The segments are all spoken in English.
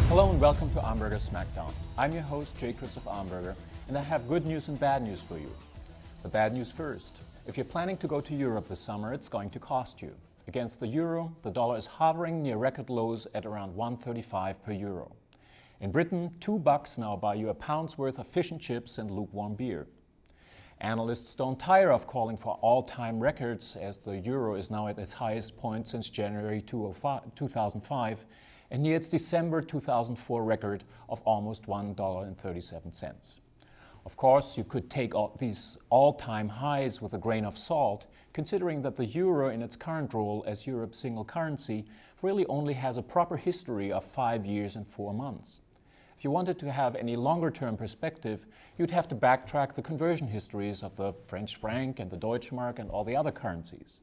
Hello and welcome to Amberger Smackdown. I'm your host, J. Christoph Amberger, and I have good news and bad news for you. The bad news first. If you're planning to go to Europe this summer, it's going to cost you. Against the euro, the dollar is hovering near record lows at around 1.35 per euro. In Britain, $2 now buy you a pound's worth of fish and chips and lukewarm beer. Analysts don't tire of calling for all-time records, as the euro is now at its highest point since January 2005 and near its December 2004 record of almost $1.37. Of course, you could take these all-time highs with a grain of salt, considering that the euro in its current role as Europe's single currency really only has a proper history of 5 years and 4 months. If you wanted to have any longer-term perspective, you'd have to backtrack the conversion histories of the French franc and the Deutschmark and all the other currencies.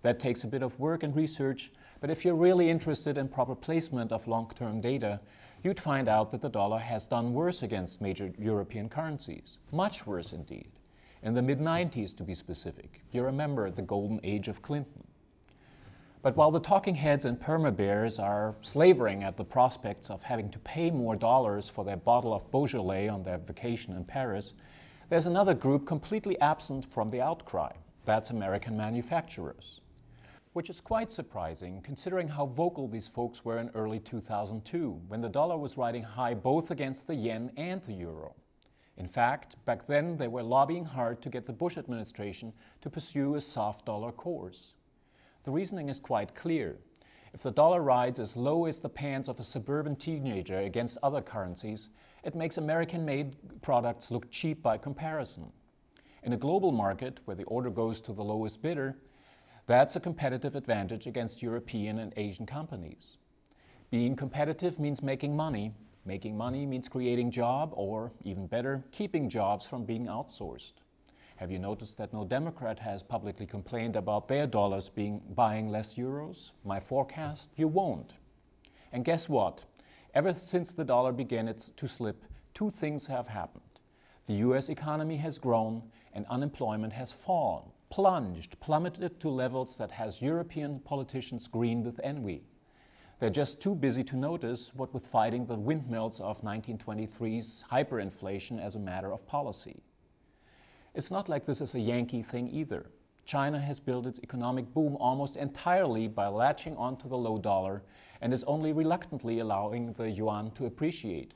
That takes a bit of work and research, but if you're really interested in proper placement of long-term data, you'd find out that the dollar has done worse against major European currencies. Much worse indeed. In the mid-90s, to be specific. You remember the golden age of Clinton. But while the talking heads and perma-bears are slavering at the prospects of having to pay more dollars for their bottle of Beaujolais on their vacation in Paris, there's another group completely absent from the outcry. That's American manufacturers. Which is quite surprising, considering how vocal these folks were in early 2002, when the dollar was riding high both against the yen and the euro. In fact, back then they were lobbying hard to get the Bush administration to pursue a soft dollar course. The reasoning is quite clear. If the dollar rides as low as the pants of a suburban teenager against other currencies, it makes American-made products look cheap by comparison. In a global market, where the order goes to the lowest bidder, that's a competitive advantage against European and Asian companies. Being competitive means making money. Making money means creating jobs, or even better, keeping jobs from being outsourced. Have you noticed that no Democrat has publicly complained about their dollars buying less euros? My forecast? You won't. And guess what? Ever since the dollar began to slip, two things have happened. The US economy has grown and unemployment has fallen. Plummeted to levels that has European politicians green with envy. They're just too busy to notice what with fighting the windmills of 1923's hyperinflation as a matter of policy. It's not like this is a Yankee thing either. China has built its economic boom almost entirely by latching onto the low dollar and is only reluctantly allowing the yuan to appreciate,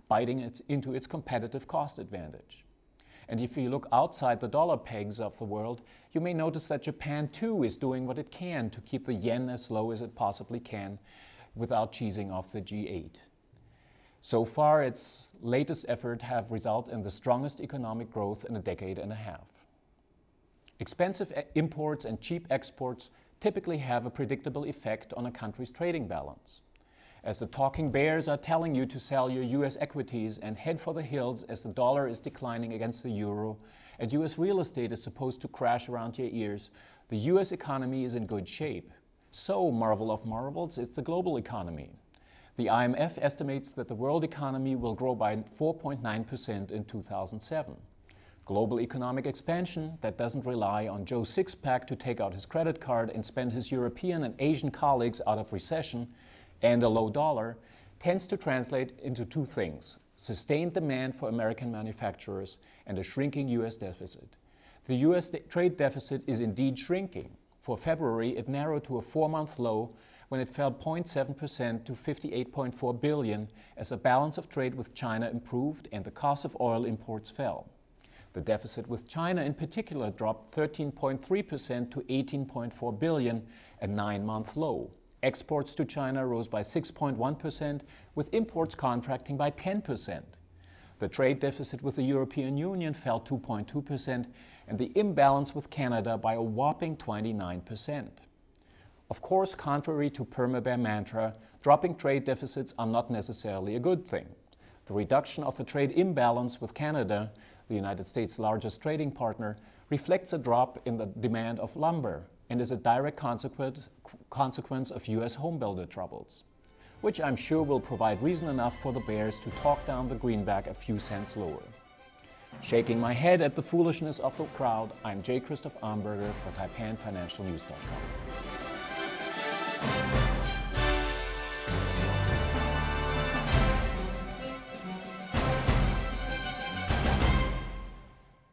biting into its competitive cost advantage. And if you look outside the dollar pegs of the world, you may notice that Japan too is doing what it can to keep the yen as low as it possibly can without cheesing off the G8. So far, its latest effort have resulted in the strongest economic growth in a decade and a half. Expensive imports and cheap exports typically have a predictable effect on a country's trading balance. As the talking bears are telling you to sell your US equities and head for the hills as the dollar is declining against the euro and US real estate is supposed to crash around your ears, the US economy is in good shape. So, marvel of marvels, it's the global economy. The IMF estimates that the world economy will grow by 4.9% in 2007. Global economic expansion that doesn't rely on Joe Sixpack to take out his credit card and spend his European and Asian colleagues out of recession and a low dollar, tends to translate into two things: sustained demand for American manufacturers and a shrinking US deficit. The US trade deficit is indeed shrinking. For February, it narrowed to a 4-month low when it fell 0.7% to $58.4 billion as the balance of trade with China improved and the cost of oil imports fell. The deficit with China in particular dropped 13.3% to $18.4 billion, a 9-month low. Exports to China rose by 6.1%, with imports contracting by 10%. The trade deficit with the European Union fell 2.2%, and the imbalance with Canada by a whopping 29%. Of course, contrary to perma-bear mantra, dropping trade deficits are not necessarily a good thing. The reduction of the trade imbalance with Canada, the United States' largest trading partner, reflects a drop in the demand of lumber and is a direct consequence of US homebuilder troubles, which I'm sure will provide reason enough for the bears to talk down the greenback a few cents lower. Shaking my head at the foolishness of the crowd, I'm J. Christoph Amberger for TFN Financial News.com.